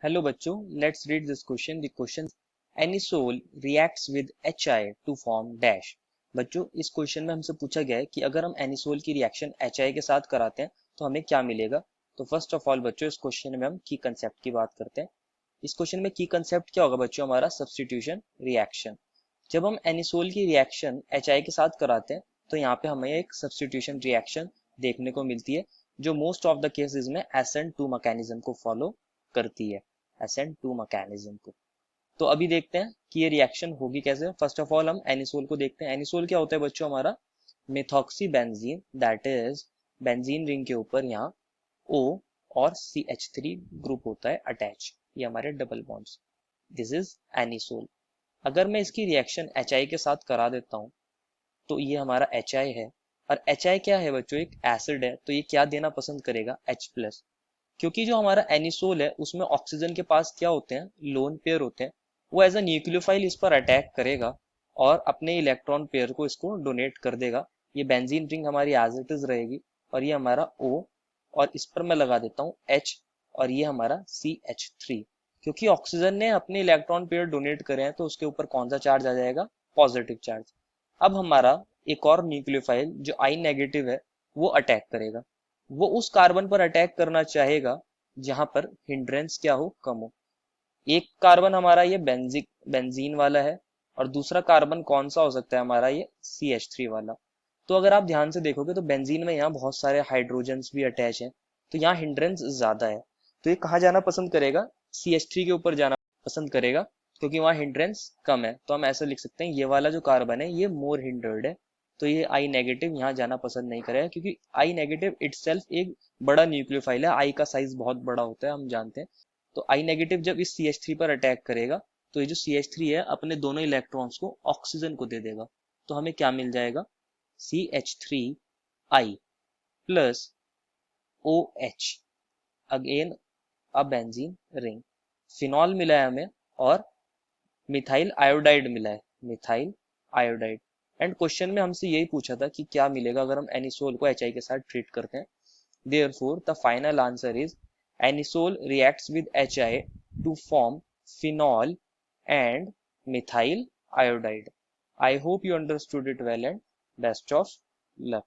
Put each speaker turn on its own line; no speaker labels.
Hello बच्चों, let's read this question. The question anisole reacts with HI to form dash. बच्चों इस question में हमसे पूछा गया है कि अगर हम एनिसोल की रिएक्शन HI के साथ कराते हैं तो हमें क्या मिलेगा। तो फर्स्ट ऑफ ऑल बच्चों इस क्वेश्चन में हम की कंसेप्ट की बात करते हैं। इस क्वेश्चन में की कंसेप्ट क्या होगा बच्चों, हमारा सब्स्टिट्यूशन रिएक्शन। जब हम एनिसोल की रिएक्शन HI के साथ कराते हैं तो यहाँ पे हमें एक सब्स्टिट्यूशन रिएक्शन देखने को मिलती है जो मोस्ट ऑफ द केसेस में SN2 मैकेनिज्म को फॉलो करती है, SN2 मैकेनिज्म को। तो अभी देखते हैं कि ये रिएक्शन होगी कैसे। फर्स्ट ऑफ ऑल हम एनिसोल को देखते हैं। एनिसोल क्या होता है बच्चों, हमारा methoxy benzene, that is benzene ring के ऊपर यहाँ O और CH3 ग्रुप होता है अटैच, ये हमारे double bonds. This is anisole. अगर मैं इसकी रिएक्शन HI के साथ करा देता हूँ तो ये हमारा HI है, और HI क्या है बच्चों, एक एसिड है, तो ये क्या देना पसंद करेगा, H+। क्योंकि जो हमारा एनिसोल है उसमें ऑक्सीजन के पास क्या होते हैं, लोन पेयर होते हैं, वो एज अ न्यूक्लियोफाइल इस पर अटैक करेगा और अपने इलेक्ट्रॉन पेयर को इसको डोनेट कर देगा। ये बेंजीन रिंग हमारी एज इट इज रहेगी और ये हमारा O, और इस पर मैं लगा देता हूँ H, और ये हमारा CH3। क्योंकि ऑक्सीजन ने अपने इलेक्ट्रॉन पेयर डोनेट करे हैं तो उसके ऊपर कौन सा चार्ज आ जाएगा, पॉजिटिव चार्ज। अब हमारा एक और न्यूक्लियोफाइल जो I नेगेटिव है वो अटैक करेगा। वो उस कार्बन पर अटैक करना चाहेगा जहां पर हिंड्रेंस क्या हो, कम हो। एक कार्बन हमारा ये बेंजीन वाला है, और दूसरा कार्बन कौन सा हो सकता है हमारा, ये CH3 वाला। तो अगर आप ध्यान से देखोगे तो बेंजीन में यहाँ बहुत सारे हाइड्रोजन्स भी अटैच हैं, तो यहाँ हिंड्रेंस ज्यादा है। तो ये कहाँ जाना पसंद करेगा, CH3 के ऊपर जाना पसंद करेगा, क्योंकि वहाँ हिंड्रेंस कम है। तो हम ऐसा लिख सकते हैं ये वाला जो कार्बन है ये मोर हिंडर्ड है, तो ये आई नेगेटिव यहाँ जाना पसंद नहीं करेगा, क्योंकि आई नेगेटिव इटसेल्फ एक बड़ा न्यूक्लियोफाइल है। आई का साइज बहुत बड़ा होता है, हम जानते हैं। तो आई नेगेटिव जब इस CH3 पर अटैक करेगा तो ये जो CH3 है अपने दोनों इलेक्ट्रॉन्स को ऑक्सीजन को दे देगा। तो हमें क्या मिल जाएगा, CH3I plus OH, again a benzene ring. Phenol मिला है हमें, और मिथाइल आयोडाइड मिला है, मिथाइल आयोडाइड। एंड क्वेश्चन में हमसे यही पूछा था कि क्या मिलेगा अगर हम एनिसोल को HI के साथ ट्रीट करते हैं। Therefore, the final answer is anisole reacts with HI to form phenol and methyl iodide. I hope you understood it well, and best of luck.